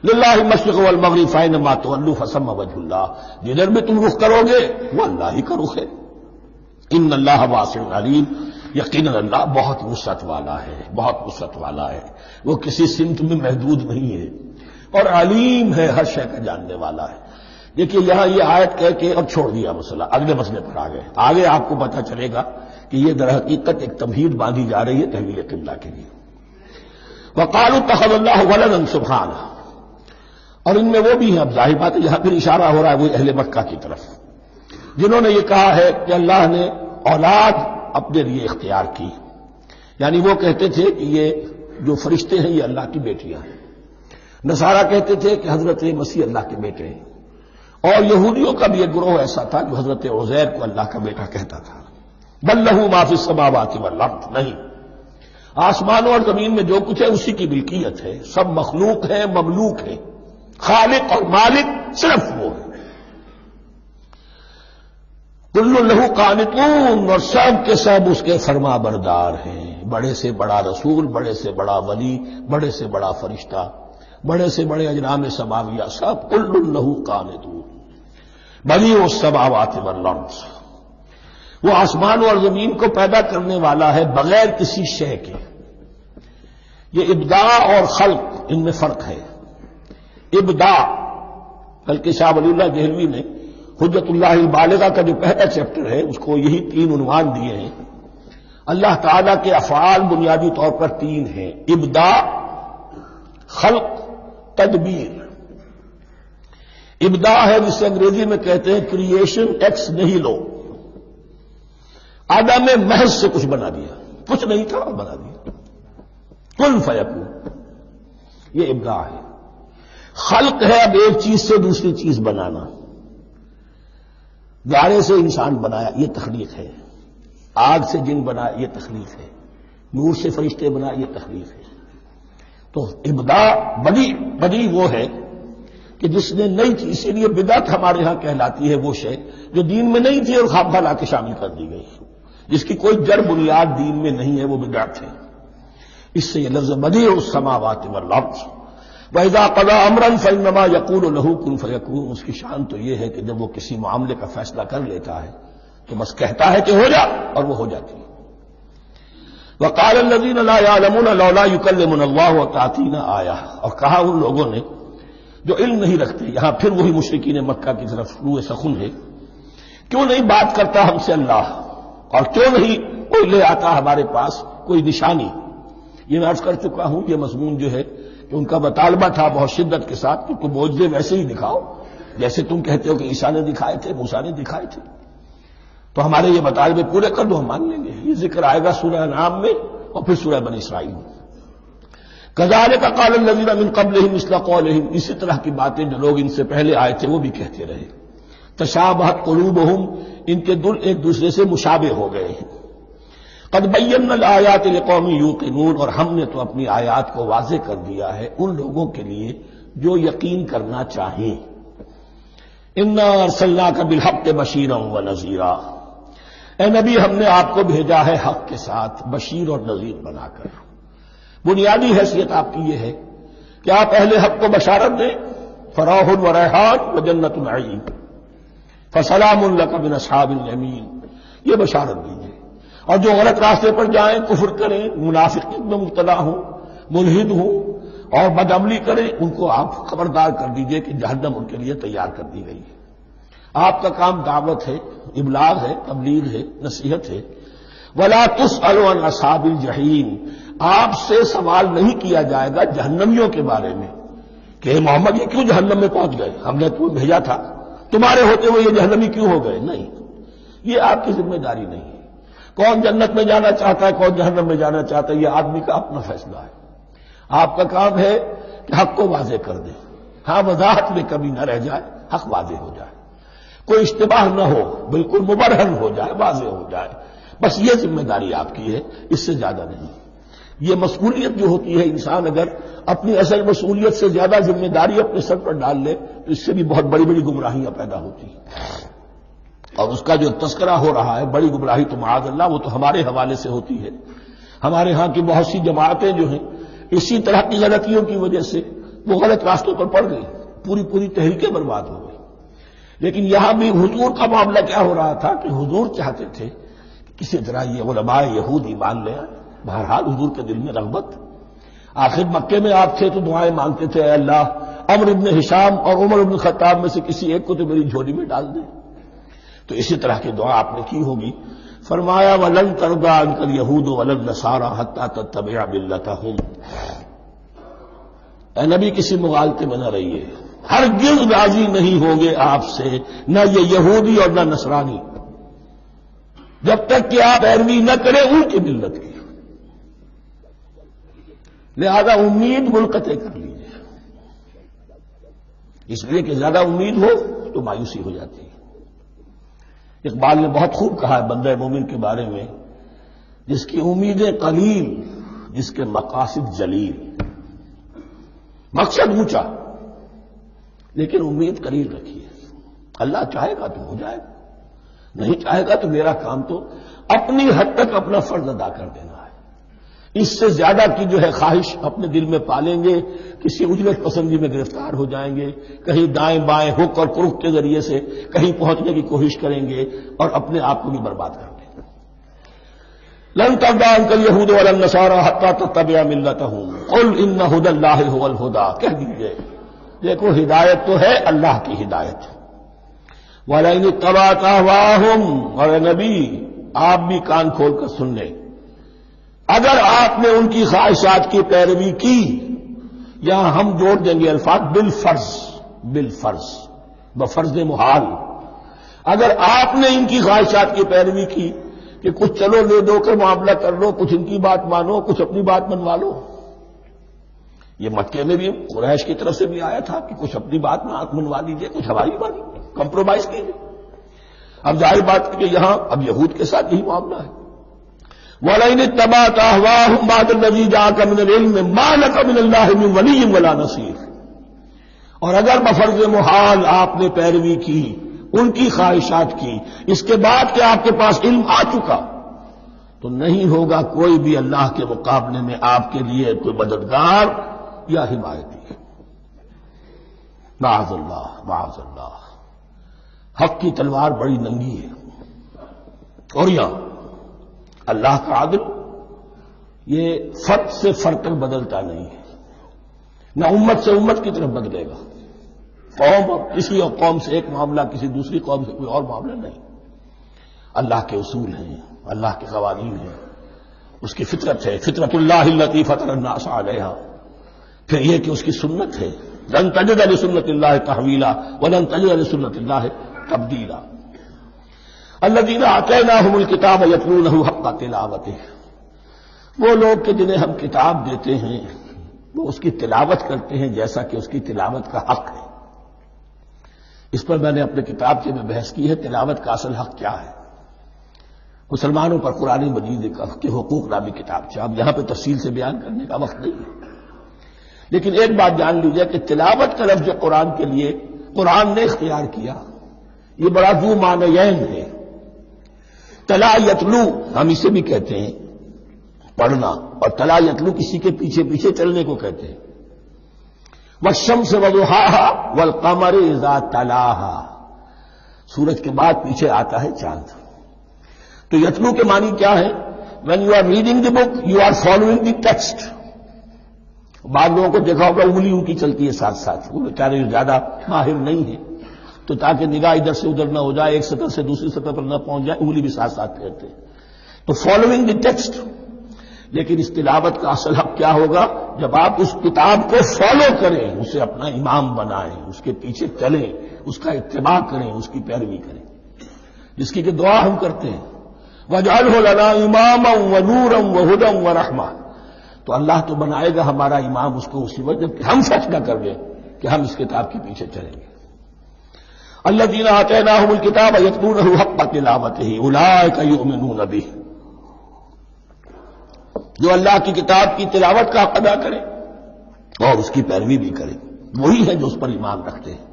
للہ المشرق والمغرب فأينما تولوا فثم وجه اللہ، جدھر بھی تم رخ کرو گے وہ اللہ ہی کا رخ ہے۔ ان اللہ واسع علیم، یقیناً اللہ بہت وسعت والا ہے، بہت وسعت والا ہے، وہ کسی سمت میں محدود نہیں ہے، اور علیم ہے، ہر شے کا جاننے والا ہے۔ دیکھیے یہاں یہ آیت کہہ کے اب چھوڑ دیا مسئلہ، اگلے مسئلے پر آ گئے۔ آگے آپ کو پتہ چلے گا کہ یہ در حقیقت ایک تمہید باندھی جا رہی ہے تحویل قبلہ کے لیے۔ وقالوا اتخذ اللہ ولدا سبحانہ، اور ان میں وہ بھی ہیں، اب ظاہر بات ہے یہاں پھر اشارہ ہو رہا ہے وہ اہل مکہ کی طرف، جنہوں نے یہ کہا ہے کہ اللہ نے اولاد اپنے لیے اختیار کی، یعنی وہ کہتے تھے کہ یہ جو فرشتے ہیں یہ اللہ کی بیٹیاں ہیں، نصارہ کہتے تھے کہ حضرت مسیح اللہ کے بیٹے ہیں، اور یہودیوں کا بھی ایک گروہ ایسا تھا جو حضرت عزیر کو اللہ کا بیٹا کہتا تھا۔ بل لہ ما فی السماوات والارض، نہیں، آسمانوں اور زمین میں جو کچھ ہے اسی کی ملکیت ہے، سب مخلوق ہے، مملوک ہے، خالق اور مالک صرف وہ ہے۔ کل لہ قانتون، اور سب کے سب اس کے فرما بردار ہیں، بڑے سے بڑا رسول، بڑے سے بڑا ولی، بڑے سے بڑا فرشتہ، بڑے سے بڑے اجرام سماویہ، سب کل لہ قانتون۔ بدیع السماوات والارض، وہ آسمان اور زمین کو پیدا کرنے والا ہے بغیر کسی شے کے۔ یہ ابداع اور خلق، ان میں فرق ہے۔ ابداع، بلکہ شاہ ولی اللہ دہلوی نے حجت اللہ البالغہ کا جو پہلا چیپٹر ہے اس کو یہی 3 عنوان دیے ہیں۔ اللہ تعالیٰ کے افعال بنیادی طور پر 3 ہیں، ابداع، خلق، تدبیر۔ ابداع ہے جسے انگریزی میں کہتے ہیں کریشن ایکس نہیلو، عدم محض سے کچھ بنا دیا، کچھ نہیں تھا اور بنا دیا، کن فیکون، یہ ابداع ہے۔ خلق ہے اب ایک چیز سے دوسری چیز بنانا، گارے سے انسان بنایا، یہ تخلیق ہے، آگ سے جن بنایا، یہ تخلیق ہے، نور سے فرشتے بنایا، یہ تخلیق ہے۔ تو ابداع بدیع وہ ہے کہ جس نے نئی چیز، اسی لیے بدعت ہمارے ہاں کہلاتی ہے وہ شے جو دین میں نہیں تھی اور خام خواہ لا کے شامل کر دی گئی، جس کی کوئی جڑ بنیاد دین میں نہیں ہے، وہ بدعت ہے۔ اس سے یہ لفظ بدیع السماوات والارض، وَإِذَا قَضَىٰ أَمْرًا فَإِنَّمَا يَقُولُ لَهُ كُن فَيَكُونُ، اس کی شان تو یہ ہے کہ جب وہ کسی معاملے کا فیصلہ کر لیتا ہے تو بس کہتا ہے کہ ہو جا، اور وہ ہو جاتی ہے۔ وَقَالَ الَّذِينَ لَا يَعْلَمُونَ لَوْلَا يُكَلِّمُنَا اللَّهُ وَتَأْتِينَا آیَةٌ، اور کہا ان لوگوں نے جو علم نہیں رکھتے، یہاں پھر وہی مشرکین مکہ کی طرف روح سخن ہے، کیوں نہیں بات کرتا ہم سے اللہ، اور کیوں نہیں کوئی لے آتا ہمارے پاس کوئی نشانی۔ یہ میں عرض کر چکا ہوں، یہ مضمون جو ہے کہ ان کا مطالبہ تھا بہت شدت کے ساتھ کہ کوئی معجزے ویسے ہی دکھاؤ جیسے تم کہتے ہو کہ عیسیٰ نے دکھائے تھے، موسیٰ نے دکھائے تھے، تو ہمارے یہ مطالبے پورے کر دو، ہم مان لیں گے۔ یہ ذکر آئے گا سورہ انعام میں اور پھر سورہ بنی اسرائیل میں۔ کذالک قال الذین من قبلہم مثل قولہم، اسی طرح کی باتیں جو لوگ ان سے پہلے آئے تھے وہ بھی کہتے رہے۔ تشابہت قلوبہم، ان کے دل ایک دوسرے سے مشابہ ہو گئے ہیں۔ قد بینا الآیات لقوم یوقنون، اور ہم نے تو اپنی آیات کو واضح کر دیا ہے ان لوگوں کے لیے جو یقین کرنا چاہیں۔ انا ارسلناک بالحق بشیرا ونذیرا، اے نبی ہم نے آپ کو بھیجا ہے حق کے ساتھ بشیر اور نذیر بنا کر۔ بنیادی حیثیت آپ کی یہ ہے کہ آپ اہل حق کو بشارت دیں، فراح و ریحان و جنت نعیم، فسلام لک من اصحاب الیمین، یہ بشارت دیجیے۔ اور جو غلط راستے پر جائیں، کفر کریں، منافقت میں مبتلا ہوں، ملحد ہوں اور بدعملی کریں، ان کو آپ خبردار کر دیجئے کہ جہنم ان کے لیے تیار کر دی گئی ہے۔ آپ کا کام دعوت ہے، ابلاغ ہے، تبلیغ ہے، نصیحت ہے۔ وَلَا تُسْأَلُ عَنْ أَصْحَابِ الْجَحِيمِ، آپ سے سوال نہیں کیا جائے گا جہنمیوں کے بارے میں کہ محمد یہ کیوں جہنم میں پہنچ گئے، ہم نے تمہیں بھیجا تھا، تمہارے ہوتے ہوئے یہ جہنمی کیوں ہو گئے؟ نہیں، یہ آپ کی ذمہ داری نہیں ہے۔ کون جنت میں جانا چاہتا ہے، کون جہنم میں جانا چاہتا ہے، یہ آدمی کا اپنا فیصلہ ہے۔ آپ کا کام ہے کہ حق کو واضح کر دیں، ہاں وضاحت میں کمی نہ رہ جائے، حق واضح ہو جائے، کوئی اشتباہ نہ ہو، بالکل مبرہن ہو جائے، واضح ہو جائے، بس یہ ذمہ داری آپ کی ہے، اس سے زیادہ نہیں۔ یہ مسئولیت جو ہوتی ہے، انسان اگر اپنی اصل مسئولیت سے زیادہ ذمہ داری اپنے سر پر ڈال لے تو اس سے بھی بہت بڑی بڑی گمراہیاں پیدا ہوتی ہیں۔ اور اس کا جو تذکرہ ہو رہا ہے بڑی گمراہی تو معاذ اللہ وہ تو ہمارے حوالے سے ہوتی ہے۔ ہمارے ہاں کی بہت سی جماعتیں جو ہیں اسی طرح کی غلطیوں کی وجہ سے وہ غلط راستوں پر پڑ گئی، پوری تحریکیں برباد ہو گئی۔ لیکن یہاں بھی حضور کا معاملہ کیا ہو رہا تھا کہ حضور چاہتے تھے کہ کسی طرح یہ علماء یہود ایمان لے آئے۔ بہرحال حضور کے دل میں رغبت، آخر مکے میں آپ تھے تو دعائیں مانگتے تھے، اے اللہ عمرو ابن ہشام اور عمر ابن خطاب میں سے کسی ایک کو تو میری جھولی میں ڈال دے۔ تو اسی طرح کی دعا آپ نے کی ہوگی۔ فرمایا وَلَن تَرْضَىٰ عَنكَ الْيَهُودُ وَلَا النَّصَارَىٰ حَتَّىٰ تَتَّبِعَ مِلَّتَهُمْ۔ اے نبی کسی مغالطے میں نہ رہیے، ہرگز راضی نہیں ہوگے آپ سے نہ یہ یہودی اور نہ نصرانی، جب تک کہ آپ پیروی نہ کریں ان کی ملت کی۔ لہذا امید منقطع کر لیجیے، اس لیے کہ زیادہ امید ہو تو مایوسی ہو جاتی ہے۔ اقبال نے بہت خوب کہا ہے بندہ مومن کے بارے میں، جس کی امیدیں قلیل، جس کے مقاصد جلیل۔ مقصد اونچا لیکن امید قلیل رکھیے، اللہ چاہے گا تو ہو جائے گا، نہیں چاہے گا تو میرا کام تو اپنی حد تک اپنا فرض ادا کر دینا ہے۔ اس سے زیادہ کی جو ہے خواہش اپنے دل میں پالیں گے، کسی اجرت پسندی میں گرفتار ہو جائیں گے، کہیں دائیں بائیں ہک اور کرک کے ذریعے سے کہیں پہنچنے کی کوشش کریں گے اور اپنے آپ کو بھی برباد کر دیں گے۔ لن ترضى عنك اليهود ولا النصارى حتى تتبع ملتهم قل ان هدى الله هو الهدى، کہہ دیجئے دیکھو ہدایت تو ہے اللہ کی ہدایت۔ وَلَئِنِ اتَّبَعْتَ أَهْوَاءَهُمْ، اور اے نبی آپ بھی کان کھول کر سن لیں، اگر آپ نے ان کی خواہشات کی پیروی کی، یہاں ہم جوڑ دیں گے الفاظ بالفرض بفرض محال، اگر آپ نے ان کی خواہشات کی پیروی کی کہ کچھ چلو لے دو کر معاملہ کر لو، کچھ ان کی بات مانو، کچھ اپنی بات منوا لو۔ یہ مکے میں بھی قریش کی طرف سے بھی آیا تھا کہ کچھ اپنی بات منوا لیجیے، کچھ ہماری بات کمپرومائز کیجیے۔ اب ظاہر بات ہے کہ یہاں اب یہود کے ساتھ یہی معاملہ ہے۔ وَلَئِنِ اتَّبَعْتَ أَهْوَاءَهُمْ بَعْدَ الَّذِي جَاءَكَ مِنَ الْعِلْمِ مَا لَكَ مِنَ اللَّهِ مِنْ وَلِيٍّ وَلَا نَصِيرٍ، اور اگر بفرض محال آپ نے پیروی کی ان کی خواہشات کی، اس کے بعد کہ آپ کے پاس علم آ چکا، تو نہیں ہوگا کوئی بھی اللہ کے مقابلے میں آپ کے لیے کوئی مددگار یا حمایتی۔ معاذ اللہ معاذ اللہ، حق کی تلوار بڑی ننگی ہے، اور یہاں اللہ کا عدل یہ فرد سے فرد تک بدلتا نہیں ہے، نہ امت سے امت کی طرف بدلے گا۔ قوم اور کسی اور قوم سے ایک معاملہ، کسی دوسری قوم سے کوئی اور معاملہ نہیں۔ اللہ کے اصول ہیں، اللہ کے قوانین ہیں، اس کی فطرت ہے، فطرت اللہ التی فطر الناس علیہا۔ پھر یہ کہ اس کی سنت ہے، لن تجد لسنت اللہ تحویلا ولن تجد لسنت اللہ تبدیلا۔ الذین آتیناہم الکتاب یتلونہ حق تلاوتہ، وہ لوگ کہ جنہیں ہم کتاب دیتے ہیں وہ اس کی تلاوت کرتے ہیں جیسا کہ اس کی تلاوت کا حق ہے۔ اس پر میں نے اپنے کتاب سے میں بحث کی ہے، تلاوت کا اصل حق کیا ہے۔ مسلمانوں پر قرآن مجید کے حقوق نامی کتاب سے اب یہاں پہ تفصیل سے بیان کرنے کا وقت نہیں ہے، لیکن ایک بات جان لیجیے کہ تلاوت کا لفظ جو قرآن کے لیے قرآن نے اختیار کیا یہ بڑا ذو معنیین ہے۔ تلا یتلو ہم اسے بھی کہتے ہیں پڑھنا، اور تلا یتلو کسی کے پیچھے پیچھے چلنے کو کہتے ہیں۔ والشمس وضحاها والقمر اذا تلاها، سورج کے بعد پیچھے آتا ہے چاند۔ تو یتلو کے معنی کیا ہے؟ when you are reading the book you are following the text۔ بعض لوگوں کو دیکھا ہوگا انگلی ان کی چلتی ہے ساتھ ساتھ، وہ بیچارے زیادہ ماہر نہیں ہے تو تاکہ نگاہ ادھر سے ادھر نہ ہو جائے، ایک سطح سے دوسری سطح پر نہ پہنچ جائے، انگلی بھی ساتھ ساتھ پھیرتے ہیں، تو فالوئنگ دی ٹیکسٹ۔ لیکن اس تلاوت کا اصل حق کیا ہوگا؟ جب آپ اس کتاب کو فالو کریں، اسے اپنا امام بنائیں، اس کے پیچھے چلیں، اس کا اتباع کریں، اس کی پیروی کریں، جس کی کہ دعا ہم کرتے ہیں وَاجْعَلْهُ لَنَا إِمَامًا وَنُورًا وَهُدًى وَرَحْمَةً، تو اللہ تو بنائے گا ہمارا امام اس کو اسی وقت جب کہ ہم سچ نہ کر لیں کہ ہم اس کتاب کے پیچھے چلیں گے۔ الذین آتیناہم الکتاب یتلونہ حق تلاوتہ اولئک یؤمنون بہ، جو اللہ کی کتاب کی تلاوت کا حق ادا کرے اور اس کی پیروی بھی کرے، وہی ہے جو اس پر ایمان رکھتے ہیں۔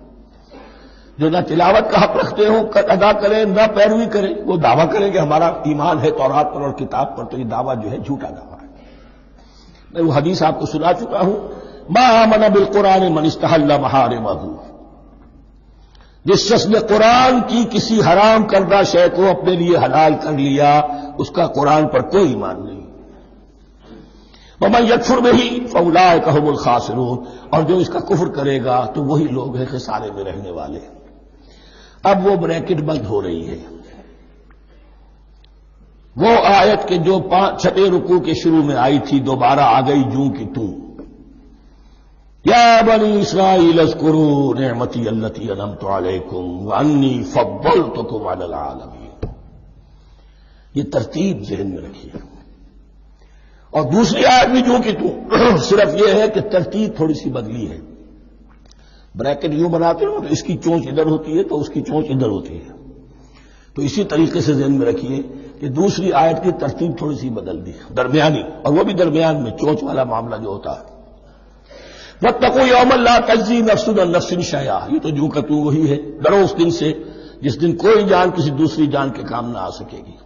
جو نہ تلاوت کا حق رکھتے ہوں ادا کریں، نہ پیروی کریں، وہ دعویٰ کریں کہ ہمارا ایمان ہے تورات پر اور کتاب پر، تو یہ دعویٰ جو ہے جھوٹا دعویٰ ہے۔ میں وہ حدیث آپ کو سنا چکا ہوں ما آمن بالقرآن من استحل محارمہ، جس شخص نے قرآن کی کسی حرام کردہ شے کو اپنے لیے حلال کر لیا، اس کا قرآن پر کوئی ایمان نہیں۔ ومن یکفر بہ فاولئک ھم الخاسرون، اور جو اس کا کفر کرے گا تو وہی لوگ ہیں خسارے میں رہنے والے۔ اب وہ بریکٹ بند ہو رہی ہے، وہ آیت کے جو 6 رکوع کے شروع میں آئی تھی دوبارہ آ گئی جوں کی توں، یا بنی اسرائیل اذکروا نعمتی التی انعمت علیکم وانی فضلتکم علی العالمین۔ یہ ترتیب ذہن میں رکھیے۔ اور دوسری آیت بھی جو کہ صرف یہ ہے کہ ترتیب تھوڑی سی بدلی ہے۔ بریکٹ یوں بناتے ہو تو اس کی چونچ ادھر ہوتی ہے تو اس کی چونچ ادھر ہوتی ہے، تو اسی طریقے سے ذہن میں رکھیے کہ دوسری آیت کی ترتیب تھوڑی سی بدل دی درمیانی، اور وہ بھی درمیان میں چونچ والا معاملہ جو ہوتا ہے۔ واتقوا یوما لا تجزی نفس عن نفس شیئا، یہ تو جو کہ تو وہی ہے، ڈرو اس دن سے جس دن کوئی جان کسی دوسری جان کے کام نہ آ سکے گی۔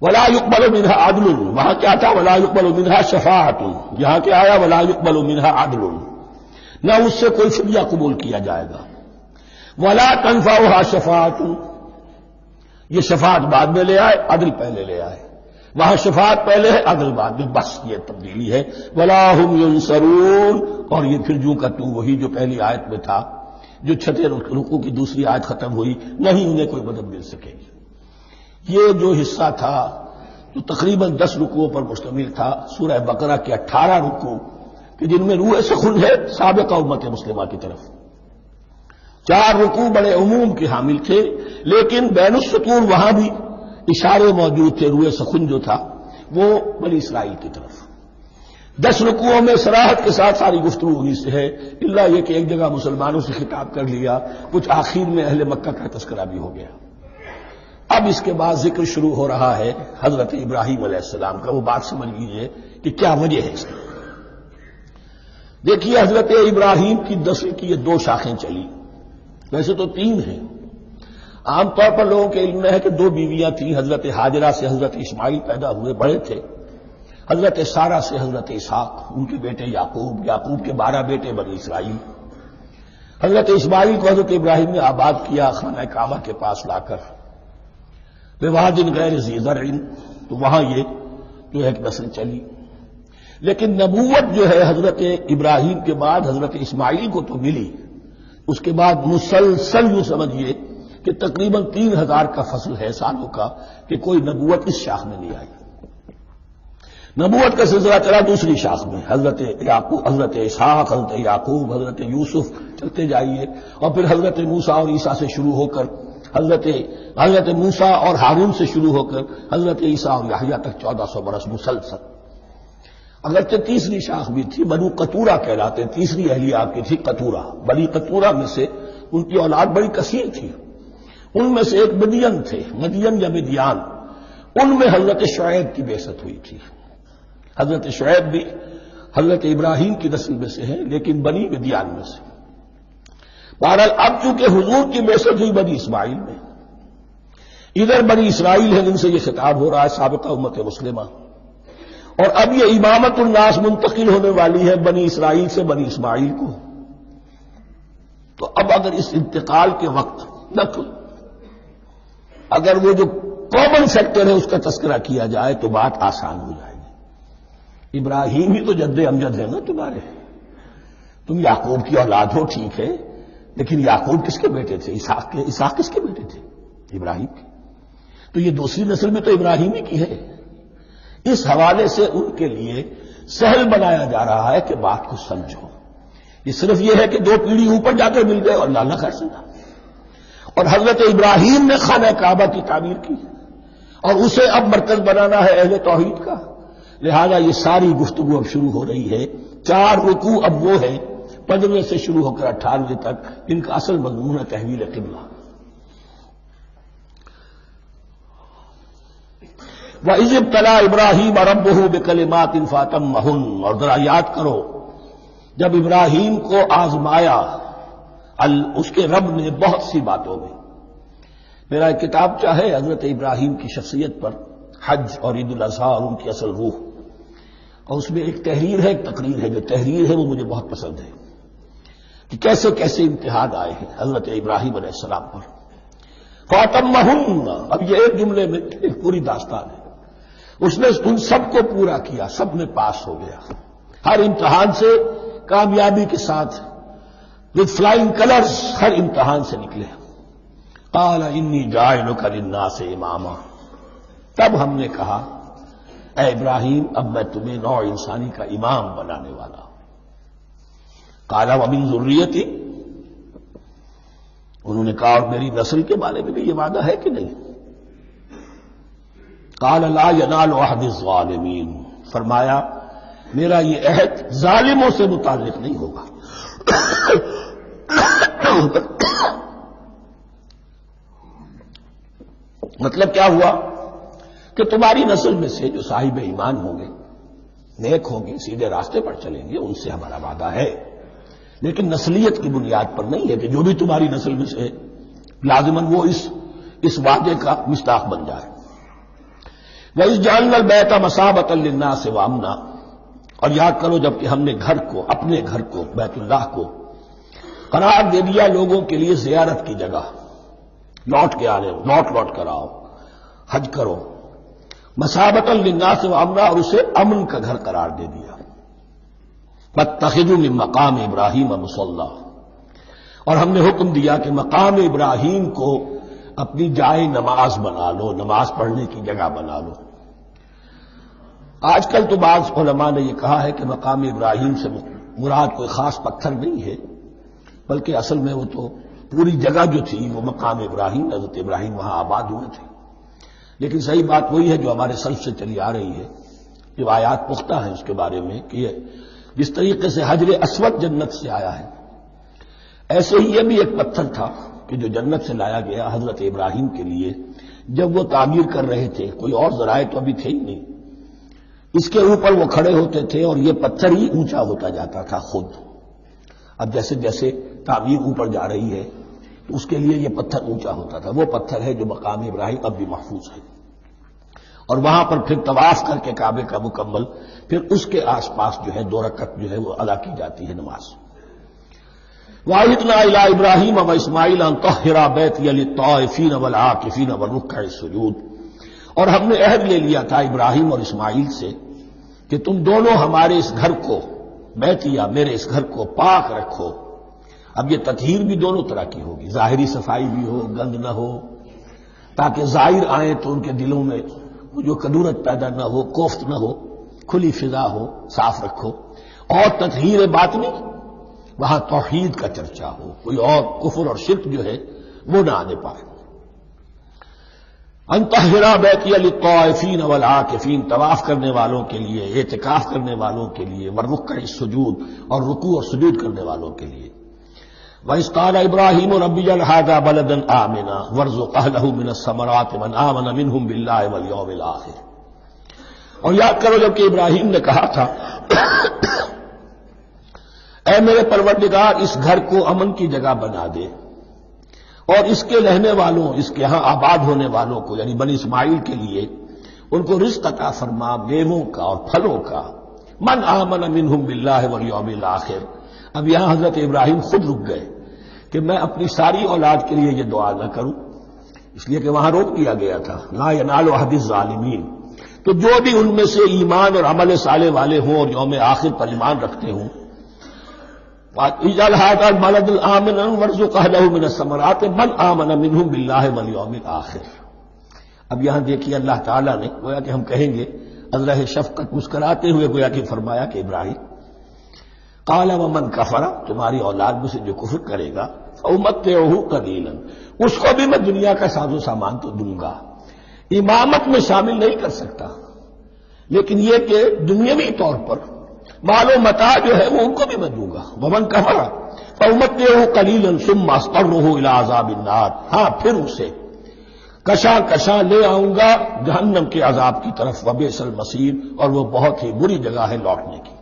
ولا يقبل منها عدل، وہاں کیا تھا ولا يقبل منها شفاعت، یہاں کیا آیا ولا يقبل منها عدل، نہ اس سے کوئی فدیہ قبول کیا جائے گا۔ ولا تنفعها شفاعت، یہ شفاعت بعد میں لے آئے، عدل پہلے لے آئے، وہاں شفاعت پہلے ہے عدل بعد میں، بس یہ تبدیلی ہے۔ ولا هم ينصرون، اور یہ پھر جو کا تو وہی جو پہلی آیت میں تھا، جو 6 رکوع کی دوسری آیت ختم ہوئی، نہیں انہیں کوئی مدد مل سکے گی۔ یہ جو حصہ تھا جو تقریباً 10 رکوعوں پر مشتمل تھا، سورہ بقرہ کے 18 رکوع کہ جن میں روح سخن ہے سابقہ امت مسلمہ کی طرف، 4 رکوع بڑے عموم کے حامل تھے، لیکن بین السطور وہاں بھی اشارے موجود تھے، روح سخن جو تھا وہ بنی اسرائیل کی طرف۔ 10 رکوعوں میں صراحت کے ساتھ ساری گفتگو ہوئی سے ہے، الا یہ کہ ایک جگہ مسلمانوں سے خطاب کر لیا، کچھ آخر میں اہل مکہ کا تذکرہ بھی ہو گیا۔ اب اس کے بعد ذکر شروع ہو رہا ہے حضرت ابراہیم علیہ السلام کا۔ وہ بات سمجھ لیجیے کہ کیا وجہ ہے اس کی۔ دیکھیے حضرت ابراہیم کی نسل کی یہ 2 شاخیں چلی، ویسے تو 3 ہیں۔ عام طور پر لوگوں کے علم میں ہے کہ 2 بیویاں تھیں، حضرت ہاجرہ سے حضرت اسماعیل پیدا ہوئے، بڑے تھے، حضرت سارہ سے حضرت اسحاق، ان کے بیٹے یعقوب، یعقوب کے 12 بیٹے بنی اسرائیل۔ حضرت اسماعیل کو حضرت ابراہیم نے آباد کیا خانہ کعبہ کے پاس لا کر، بواد غیر ذی زرع، تو وہاں یہ جو ایک نسل چلی۔ لیکن نبوت جو ہے حضرت ابراہیم کے بعد حضرت اسماعیل کو تو ملی، اس کے بعد مسلسل یوں سمجھیے کہ تقریباً 3000 کا فصل ہے سالوں کا کہ کوئی نبوت اس شاخ میں نہیں آئی۔ نبوت کا سلسلہ چلا دوسری شاخ میں، حضرت یعقوب، حضرت اسحاق، حضرت یعقوب، حضرت یوسف، چلتے جائیے، اور پھر حضرت موسیٰ اور عیسیٰ سے شروع ہو کر حضرت موسیٰ اور ہارون سے شروع ہو کر حضرت عیسیٰ اور یحییٰ تک 1400 برس مسلسل۔ اگرچہ تیسری شاخ بھی تھی، بنو قطورہ کہلاتے، تیسری اہلیہ آپ کی تھی قطورہ، بنی قطورہ میں سے ان کی اولاد بڑی کثیر تھی، ان میں سے ایک مدین تھے، مدین یا مدیان، ان میں حضرت شعیب کی بعثت ہوئی تھی۔ حضرت شعیب بھی حضرت ابراہیم کی نسل میں سے ہیں، لیکن بنی مدیان میں سے۔ بہرحال اب چونکہ حضور کی بعثت ہوئی بنی اسماعیل میں، ادھر بنی اسرائیل ہے جن سے یہ خطاب ہو رہا ہے سابقہ امت مسلمہ، اور اب یہ امامت الناس منتقل ہونے والی ہے بنی اسرائیل سے بنی اسماعیل کو۔ تو اب اگر اس انتقال کے وقت نقل، اگر وہ جو کامن فیکٹر ہے اس کا تذکرہ کیا جائے تو بات آسان ہو جائے گی۔ ابراہیم ہی تو جد امجد ہے نا تمہارے، تم یعقوب کی اولاد ہو ٹھیک ہے، لیکن یعقوب کس کے بیٹے تھے؟ اسحاق کے۔ اسحاق کس کے بیٹے تھے؟ ابراہیم کے۔ تو یہ دوسری نسل میں تو ابراہیم ہی کی ہے۔ اس حوالے سے ان کے لیے سہل بنایا جا رہا ہے کہ بات کو سمجھو۔ یہ صرف یہ ہے کہ 2 پیڑھی اوپر جا کر مل گئے اور اللہ خیر سنا، اور حضرت ابراہیم نے خانہ کعبہ کی تعمیر کی اور اسے اب مرکز بنانا ہے اہل توحید کا، لہذا یہ ساری گفتگو اب شروع ہو رہی ہے۔ 4 رکوع اب وہ ہے 15 سے شروع ہو کر 18 تک، ان کا اصل مضمون ہے تحویل قبلہ۔ وَإِذِ ابْتَلَىٰ إِبْرَاهِيمَ رَبُّهُ بِكَلِمَاتٍ فَأَتَمَّهُنَّ، اور ذرا یاد کرو جب ابراہیم کو آزمایا اس کے رب نے بہت سی باتوں میں۔ میرا ایک کتاب چاہے حضرت ابراہیم کی شخصیت پر، حج اور عید الاضحیٰ اور ان کی اصل روح، اور اس میں ایک تحریر ہے، ایک تقریر ہے. جو تحریر ہے وہ مجھے بہت پسند ہے کہ کیسے کیسے امتحان آئے ہیں حضرت ابراہیم علیہ السلام پر. فَأَتَمَّهُنَّ، اب یہ ایک جملے میں ایک پوری داستان ہے. اس نے ان سب کو پورا کیا، سب میں پاس ہو گیا، ہر امتحان سے کامیابی کے ساتھ وتھ فلائنگ کلرز ہر امتحان سے نکلے. قال انی جاعلک للناس اماما، تب ہم نے کہا اے ابراہیم اب میں تمہیں نوع انسانی کا امام بنانے والا ہوں. قال ومن ذریتی، انہوں نے کہا اور میری نسل کے بارے میں بھی یہ وعدہ ہے کہ نہیں؟ قال لا ینال عہد الظالمین، فرمایا میرا یہ عہد ظالموں سے متعلق نہیں ہوگا. مطلب کیا ہوا کہ تمہاری نسل میں سے جو صاحب ایمان ہوں گے، نیک ہوں گے، سیدھے راستے پر چلیں گے، ان سے ہمارا وعدہ ہے، لیکن نسلیت کی بنیاد پر نہیں ہے کہ جو بھی تمہاری نسل میں سے لازماً وہ اس وعدے کا مصداق بن جائے. وَإِذْ جَعَلْنَا الْبَيْتَ مَثَابَةً لِلنَّاسِ وَأَمْنًا، اور یاد کرو جب کہ ہم نے گھر کو، اپنے گھر کو، بیت اللہ کو قرار دے دیا لوگوں کے لیے زیارت کی جگہ، لوٹ کے آنے، لوٹ کر آؤ، حج کرو. مَثَابَةً لِلنَّاسِ وَأَمْنًا، اور اسے امن کا گھر قرار دے دیا. وَاتَّخِذُوا مِن مَّقَامِ إِبْرَاهِيمَ مُصَلًّى، اور ہم نے حکم دیا کہ مقام ابراہیم کو اپنی جائے نماز بنا لو، نماز پڑھنے کی جگہ بنا لو. آج کل تو بعض علماء نے یہ کہا ہے کہ مقام ابراہیم سے مراد کوئی خاص پتھر نہیں ہے، بلکہ اصل میں وہ تو پوری جگہ جو تھی وہ مقام ابراہیم، حضرت ابراہیم وہاں آباد ہوئے تھے. لیکن صحیح بات وہی ہے جو ہمارے سلف سے چلی آ رہی ہے، روایات پختہ ہیں اس کے بارے میں کہ یہ جس طریقے سے حجر اسود جنت سے آیا ہے، ایسے ہی یہ بھی ایک پتھر تھا کہ جو جنت سے لایا گیا حضرت ابراہیم کے لیے جب وہ تعمیر کر رہے تھے. کوئی اور ذرائع تو ابھی تھے ہی نہیں، اس کے اوپر وہ کھڑے ہوتے تھے اور یہ پتھر ہی اونچا ہوتا جاتا تھا خود. اب جیسے جیسے تعمیر اوپر جا رہی ہے تو اس کے لیے یہ پتھر اونچا ہوتا تھا. وہ پتھر ہے جو مقام ابراہیم اب بھی محفوظ ہے. اور وہاں پر پھر طواف کر کے کعبے کا مکمل، پھر اس کے آس پاس جو ہے 2 رکعت جو ہے وہ ادا کی جاتی ہے نماز. وَعَهِدْنَا إِلَىٰ إِبْرَاهِيمَ وَإِسْمَاعِيلَ أَن طَهِّرَا بَيْتِيَ لِلطَّائِفِينَ وَالْعَاكِفِينَ وَالرُّكَّعِ السُّجُودِ، اور ہم نے عہد لے لیا تھا ابراہیم اور اسماعیل سے کہ تم دونوں ہمارے اس گھر کو، بیتیا میرے اس گھر کو پاک رکھو. اب یہ تطہیر بھی دونوں طرح کی ہوگی، ظاہری صفائی بھی ہو، گند نہ ہو، تاکہ ظاہر آئیں تو ان کے دلوں میں جو کدورت پیدا نہ ہو، کوفت نہ ہو، کھلی فضا ہو، صاف رکھو. اور تطہیر باطنی، وہاں توحید کا چرچا ہو، کوئی اور کفر اور شرک جو ہے وہ نہ آنے پائے. ان طہرا بیتی للطائفین والعاکفین، طواف کرنے والوں کے لیے، اعتکاف کرنے والوں کے لیے، والرکع السجود، اور رکوع اور سجود کرنے والوں کے لیے. وَإِذْ قَالَ إِبْرَاهِيمُ رَبِّ اجْعَلْ هَٰذَا بَلَدًا آمِنًا وَارْزُقْ أَهْلَهُ مِنَ الثَّمَرَاتِ مَنْ آمَنَ مِنْهُمْ بِاللَّهِ وَالْيَوْمِ الْآخِرِ. اور یاد کرو جب کہ ابراہیم نے کہا تھا اے میرے پروردگار اس گھر کو امن کی جگہ بنا دے، اور اس کے رہنے والوں، اس کے ہاں آباد ہونے والوں کو یعنی بنی اسماعیل کے لیے ان کو رزق عطا فرما، میووں کا اور پھلوں کا. من آمن منہم باللہ والیوم الآخر. اب یہاں حضرت ابراہیم خود رک گئے کہ میں اپنی ساری اولاد کے لیے یہ دعا نہ کروں، اس لیے کہ وہاں روک دیا گیا تھا لا ینال عہد الظالمین. تو جو بھی ان میں سے ایمان اور عمل صالح والے ہوں اور یوم آخر پر ایمان رکھتے ہوں، اجعل هذا البلد آمنا وارزق اهله من الثمرات من آمن منهم بالله واليوم الآخر. اب یہاں دیکھیے اللہ تعالیٰ نے گویا کہ ہم کہیں گے ازرہ شفقت مسکراتے ہوئے گویا کہ فرمایا کہ ابراہیم قال ومن کفر، تمہاری اولاد میں سے جو کفر کرے گا فأمتعه قلیلا، اس کو بھی میں دنیا کا ساز و سامان تو دوں گا. امامت میں شامل نہیں کر سکتا، لیکن یہ کہ دنیاوی طور پر مال و متاع جو ہے وہ ان کو بھی میں دوں گا. ومن کفر فأمتعه قلیلا ثم اضطره الى عذاب النار، ہاں پھر اسے کشاں کشاں لے آؤں گا جہنم کے عذاب کی طرف. وبئس المصیر، اور وہ بہت ہی بری جگہ ہے لوٹنے کی.